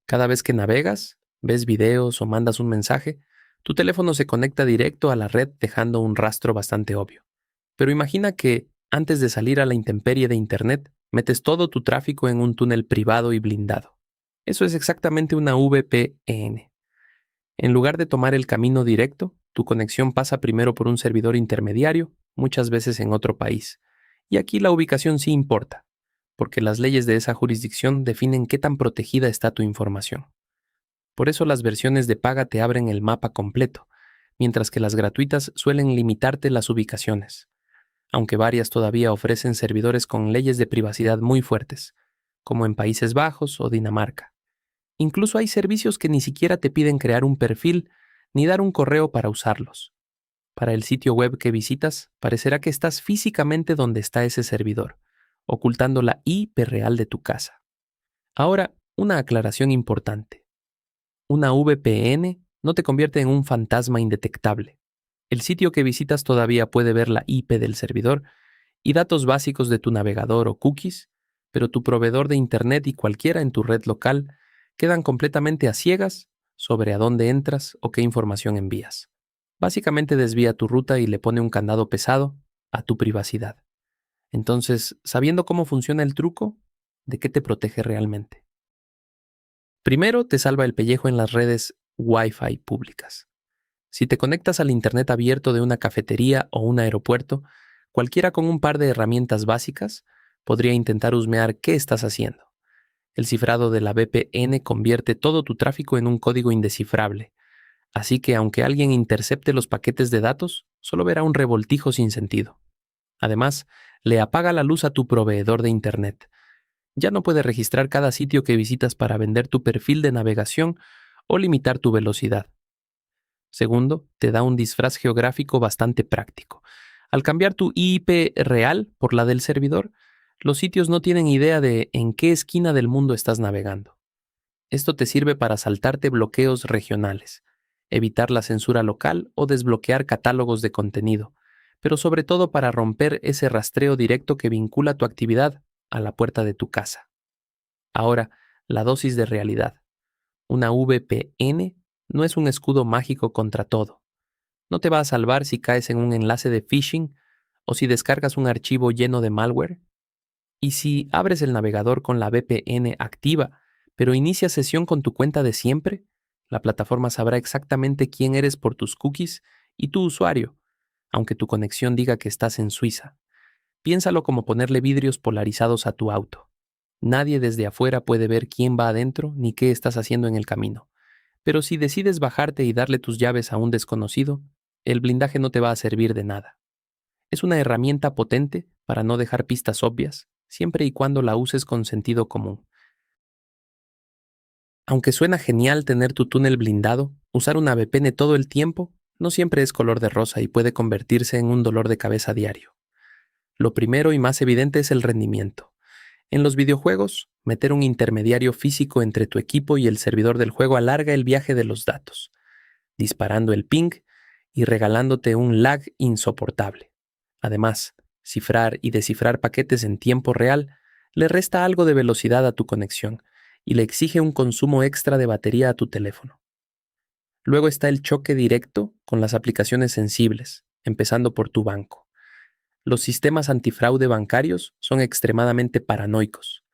Cada vez que navegas, ves videos o mandas un mensaje, tu teléfono se conecta directo a la red dejando un rastro bastante obvio. Pero imagina que, antes de salir a la intemperie de Internet, metes todo tu tráfico en un túnel privado y blindado. Eso es exactamente una VPN. En lugar de tomar el camino directo, tu conexión pasa primero por un servidor intermediario, muchas veces en otro país. Y aquí la ubicación sí importa, porque las leyes de esa jurisdicción definen qué tan protegida está tu información. Por eso las versiones de paga te abren el mapa completo, mientras que las gratuitas suelen limitarte las ubicaciones, aunque varias todavía ofrecen servidores con leyes de privacidad muy fuertes, como en Países Bajos o Dinamarca. Incluso hay servicios que ni siquiera te piden crear un perfil ni dar un correo para usarlos. Para el sitio web que visitas, parecerá que estás físicamente donde está ese servidor, ocultando la IP real de tu casa. Ahora, una aclaración importante. Una VPN no te convierte en un fantasma indetectable. El sitio que visitas todavía puede ver la IP del servidor y datos básicos de tu navegador o cookies, pero tu proveedor de Internet y cualquiera en tu red local quedan completamente a ciegas sobre a dónde entras o qué información envías. Básicamente desvía tu ruta y le pone un candado pesado a tu privacidad. Entonces, sabiendo cómo funciona el truco, ¿de qué te protege realmente? Primero, te salva el pellejo en las redes Wi-Fi públicas. Si te conectas al Internet abierto de una cafetería o un aeropuerto, cualquiera con un par de herramientas básicas podría intentar husmear qué estás haciendo. El cifrado de la VPN convierte todo tu tráfico en un código indescifrable, así que aunque alguien intercepte los paquetes de datos, solo verá un revoltijo sin sentido. Además, le apaga la luz a tu proveedor de Internet. Ya no puede registrar cada sitio que visitas para vender tu perfil de navegación o limitar tu velocidad. Segundo, te da un disfraz geográfico bastante práctico. Al cambiar tu IP real por la del servidor, los sitios no tienen idea de en qué esquina del mundo estás navegando. Esto te sirve para saltarte bloqueos regionales, evitar la censura local o desbloquear catálogos de contenido, pero sobre todo para romper ese rastreo directo que vincula tu actividad a la puerta de tu casa. Ahora, la dosis de realidad. Una VPN no es un escudo mágico contra todo. No te va a salvar si caes en un enlace de phishing o si descargas un archivo lleno de malware. Y si abres el navegador con la VPN activa, pero inicias sesión con tu cuenta de siempre, la plataforma sabrá exactamente quién eres por tus cookies y tu usuario, aunque tu conexión diga que estás en Suiza. Piénsalo como ponerle vidrios polarizados a tu auto. Nadie desde afuera puede ver quién va adentro ni qué estás haciendo en el camino. Pero si decides bajarte y darle tus llaves a un desconocido, el blindaje no te va a servir de nada. Es una herramienta potente para no dejar pistas obvias, siempre y cuando la uses con sentido común. Aunque suena genial tener tu túnel blindado, usar una VPN todo el tiempo no siempre es color de rosa y puede convertirse en un dolor de cabeza diario. Lo primero y más evidente es el rendimiento. En los videojuegos, meter un intermediario físico entre tu equipo y el servidor del juego alarga el viaje de los datos, disparando el ping y regalándote un lag insoportable. Además, cifrar y descifrar paquetes en tiempo real le resta algo de velocidad a tu conexión y le exige un consumo extra de batería a tu teléfono. Luego está el choque directo con las aplicaciones sensibles, empezando por tu banco. Los sistemas antifraude bancarios son extremadamente paranoicos.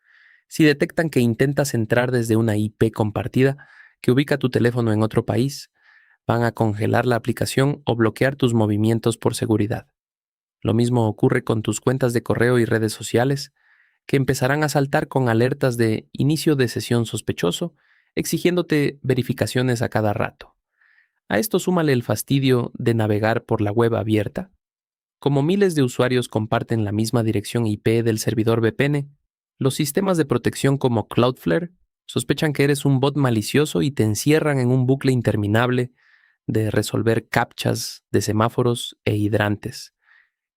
Si detectan que intentas entrar desde una IP compartida que ubica tu teléfono en otro país, van a congelar la aplicación o bloquear tus movimientos por seguridad. Lo mismo ocurre con tus cuentas de correo y redes sociales, que empezarán a saltar con alertas de inicio de sesión sospechoso, exigiéndote verificaciones a cada rato. A esto súmale el fastidio de navegar por la web abierta. Como miles de usuarios comparten la misma dirección IP del servidor VPN, los sistemas de protección como Cloudflare sospechan que eres un bot malicioso y te encierran en un bucle interminable de resolver captchas de semáforos e hidrantes.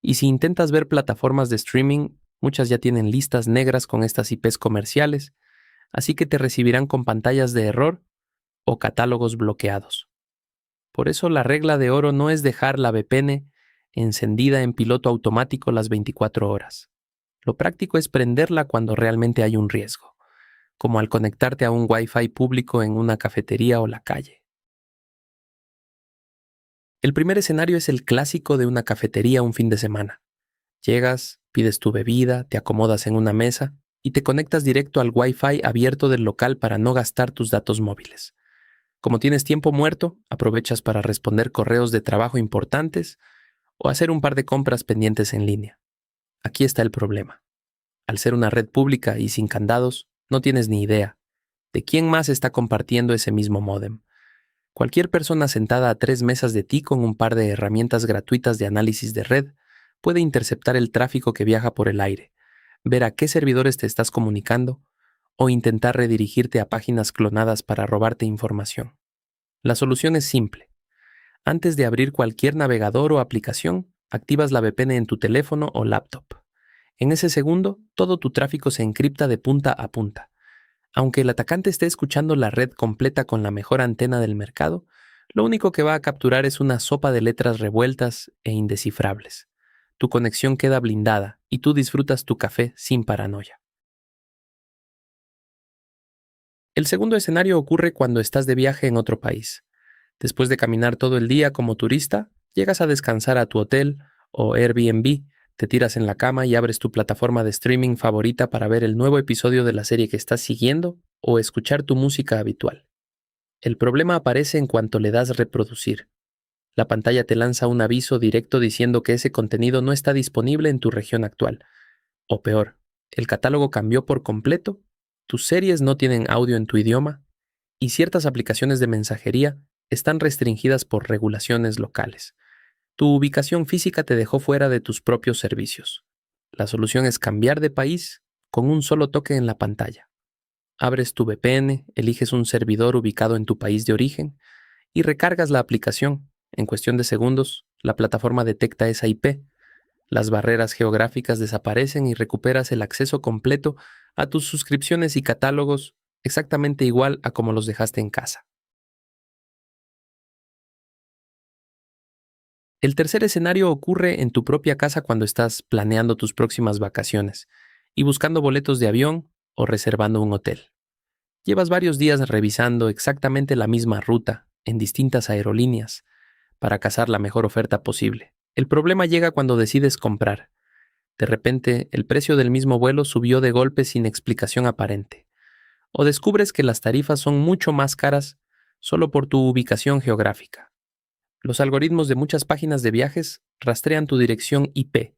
Y si intentas ver plataformas de streaming, muchas ya tienen listas negras con estas IPs comerciales, así que te recibirán con pantallas de error o catálogos bloqueados. Por eso la regla de oro no es dejar la VPN encendida en piloto automático las 24 horas. Lo práctico es prenderla cuando realmente hay un riesgo. como al conectarte a un Wi-Fi público en una cafetería o la calle. El primer escenario es el clásico de una cafetería un fin de semana. Llegas, pides tu bebida, te acomodas en una mesa y te conectas directo al Wi-Fi abierto del local para no gastar tus datos móviles. Como tienes tiempo muerto, aprovechas para responder correos de trabajo importantes o hacer un par de compras pendientes en línea. Aquí está el problema. Al ser una red pública y sin candados, no tienes ni idea de quién más está compartiendo ese mismo módem. Cualquier persona sentada a 3 mesas de ti con un par de herramientas gratuitas de análisis de red puede interceptar el tráfico que viaja por el aire, ver a qué servidores te estás comunicando o intentar redirigirte a páginas clonadas para robarte información. La solución es simple. Antes de abrir cualquier navegador o aplicación, activas la VPN en tu teléfono o laptop. En ese segundo, todo tu tráfico se encripta de punta a punta. Aunque el atacante esté escuchando la red completa con la mejor antena del mercado, lo único que va a capturar es una sopa de letras revueltas e indescifrables. Tu conexión queda blindada y tú disfrutas tu café sin paranoia. El segundo escenario ocurre cuando estás de viaje en otro país. Después de caminar todo el día como turista, llegas a descansar a tu hotel o Airbnb, te tiras en la cama y abres tu plataforma de streaming favorita para ver el nuevo episodio de la serie que estás siguiendo o escuchar tu música habitual. El problema aparece en cuanto le das reproducir. La pantalla te lanza un aviso directo diciendo que ese contenido no está disponible en tu región actual. O peor, el catálogo cambió por completo, tus series no tienen audio en tu idioma y ciertas aplicaciones de mensajería están restringidas por regulaciones locales. Tu ubicación física te dejó fuera de tus propios servicios. La solución es cambiar de país con un solo toque en la pantalla. Abres tu VPN, eliges un servidor ubicado en tu país de origen y recargas la aplicación. En cuestión de segundos, la plataforma detecta esa IP. Las barreras geográficas desaparecen y recuperas el acceso completo a tus suscripciones y catálogos exactamente igual a como los dejaste en casa. El tercer escenario ocurre en tu propia casa cuando estás planeando tus próximas vacaciones y buscando boletos de avión o reservando un hotel. Llevas varios días revisando exactamente la misma ruta en distintas aerolíneas para cazar la mejor oferta posible. El problema llega cuando decides comprar. De repente, el precio del mismo vuelo subió de golpe sin explicación aparente. O descubres que las tarifas son mucho más caras solo por tu ubicación geográfica. Los algoritmos de muchas páginas de viajes rastrean tu dirección IP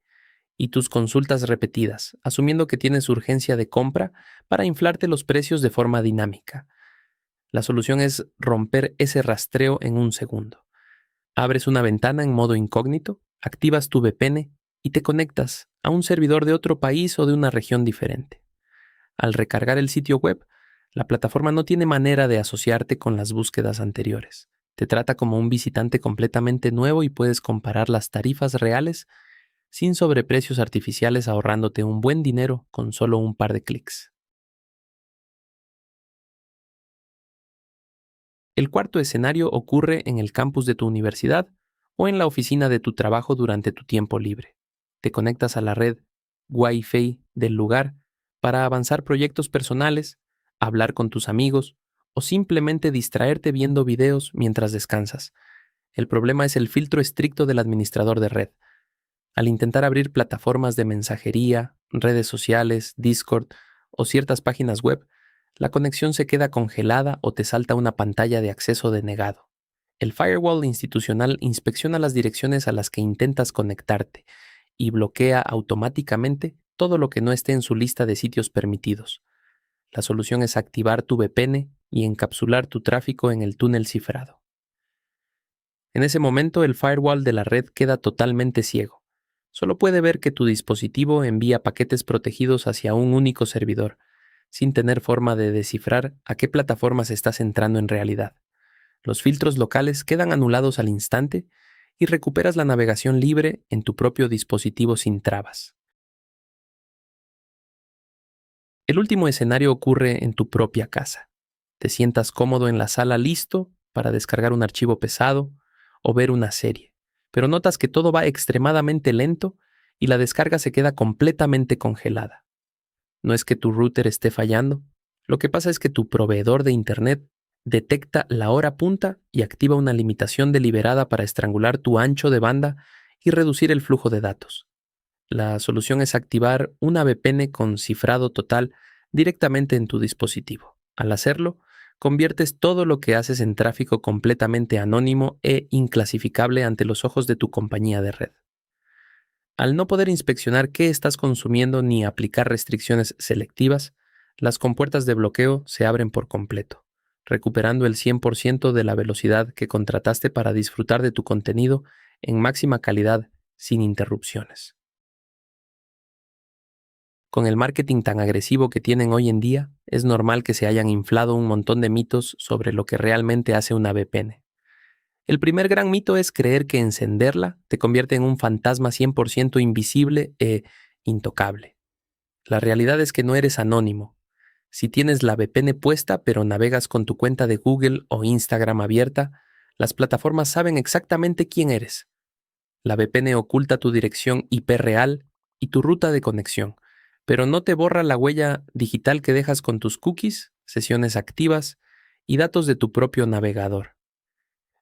y tus consultas repetidas, asumiendo que tienes urgencia de compra para inflarte los precios de forma dinámica. La solución es romper ese rastreo en un segundo. Abres una ventana en modo incógnito, activas tu VPN y te conectas a un servidor de otro país o de una región diferente. Al recargar el sitio web, la plataforma no tiene manera de asociarte con las búsquedas anteriores. Te trata como un visitante completamente nuevo y puedes comparar las tarifas reales sin sobreprecios artificiales, ahorrándote un buen dinero con solo un par de clics. El cuarto escenario ocurre en el campus de tu universidad o en la oficina de tu trabajo durante tu tiempo libre. Te conectas a la red Wi-Fi del lugar para avanzar proyectos personales, hablar con tus amigos o simplemente distraerte viendo videos mientras descansas. El problema es el filtro estricto del administrador de red. Al intentar abrir plataformas de mensajería, redes sociales, Discord o ciertas páginas web, la conexión se queda congelada o te salta una pantalla de acceso denegado. El firewall institucional inspecciona las direcciones a las que intentas conectarte y bloquea automáticamente todo lo que no esté en su lista de sitios permitidos. La solución es activar tu VPN y encapsular tu tráfico en el túnel cifrado. En ese momento, el firewall de la red queda totalmente ciego. Solo puede ver que tu dispositivo envía paquetes protegidos hacia un único servidor, sin tener forma de descifrar a qué plataformas estás entrando en realidad. Los filtros locales quedan anulados al instante y recuperas la navegación libre en tu propio dispositivo sin trabas. El último escenario ocurre en tu propia casa. Te sientas cómodo en la sala listo para descargar un archivo pesado o ver una serie, pero notas que todo va extremadamente lento y la descarga se queda completamente congelada. No es que tu router esté fallando, Lo que pasa es que tu proveedor de Internet detecta la hora punta y activa una limitación deliberada para estrangular tu ancho de banda y reducir el flujo de datos. La solución es activar una VPN con cifrado total directamente en tu dispositivo. Al hacerlo, conviertes todo lo que haces en tráfico completamente anónimo e inclasificable ante los ojos de tu compañía de red. Al no poder inspeccionar qué estás consumiendo ni aplicar restricciones selectivas, las compuertas de bloqueo se abren por completo, recuperando el 100% de la velocidad que contrataste para disfrutar de tu contenido en máxima calidad sin interrupciones. Con el marketing tan agresivo que tienen hoy en día, es normal que se hayan inflado un montón de mitos sobre lo que realmente hace una VPN. El primer gran mito es creer que encenderla te convierte en un fantasma 100% invisible e intocable. La realidad es que no eres anónimo. Si tienes la VPN puesta pero navegas con tu cuenta de Google o Instagram abierta, las plataformas saben exactamente quién eres. La VPN oculta tu dirección IP real y tu ruta de conexión, pero no te borra la huella digital que dejas con tus cookies, sesiones activas y datos de tu propio navegador.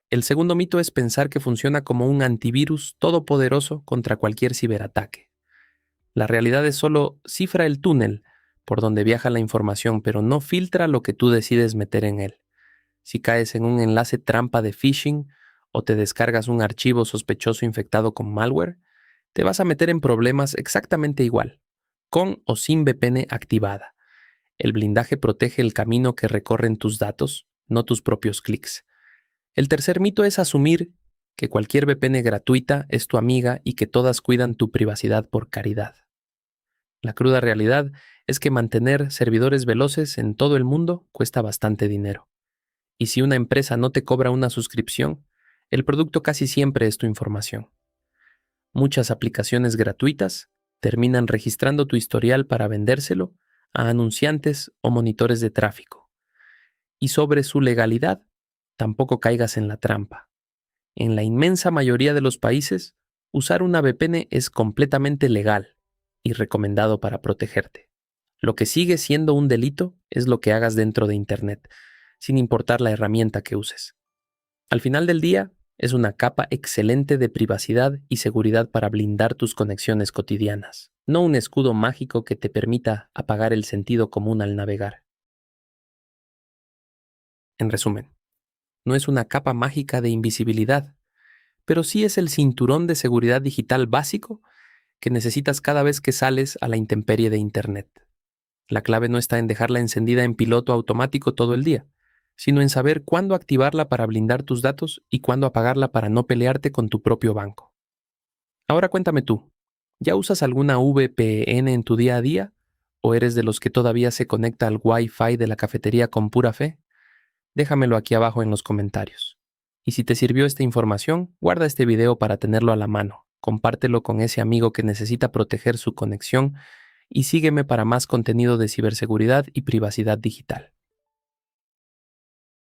El segundo mito es pensar que funciona como un antivirus todopoderoso contra cualquier ciberataque. La realidad es solo cifra el túnel por donde viaja la información, pero no filtra lo que tú decides meter en él. Si caes en un enlace trampa de phishing o te descargas un archivo sospechoso infectado con malware, te vas a meter en problemas exactamente igual, con o sin VPN activada. El blindaje protege el camino que recorren tus datos, no tus propios clics. El tercer mito es asumir que cualquier VPN gratuita es tu amiga y que todas cuidan tu privacidad por caridad. La cruda realidad es que mantener servidores veloces en todo el mundo cuesta bastante dinero. Y si una empresa no te cobra una suscripción, el producto casi siempre es tu información. Muchas aplicaciones gratuitas terminan registrando tu historial para vendérselo a anunciantes o monitores de tráfico. Y sobre su legalidad, tampoco caigas en la trampa. En la inmensa mayoría de los países, usar una VPN es completamente legal y recomendado para protegerte. Lo que sigue siendo un delito es lo que hagas dentro de Internet, sin importar la herramienta que uses. Al final del día, es una capa excelente de privacidad y seguridad para blindar tus conexiones cotidianas, no un escudo mágico que te permita apagar el sentido común al navegar. En resumen, no es una capa mágica de invisibilidad, pero sí es el cinturón de seguridad digital básico que necesitas cada vez que sales a la intemperie de Internet. La clave no está en dejarla encendida en piloto automático todo el día, sino en saber cuándo activarla para blindar tus datos y cuándo apagarla para no pelearte con tu propio banco. Ahora cuéntame tú, ¿ya usas alguna VPN en tu día a día? ¿O eres de los que todavía se conecta al Wi-Fi de la cafetería con pura fe? Déjamelo aquí abajo en los comentarios. Y si te sirvió esta información, guarda este video para tenerlo a la mano, compártelo con ese amigo que necesita proteger su conexión y sígueme para más contenido de ciberseguridad y privacidad digital.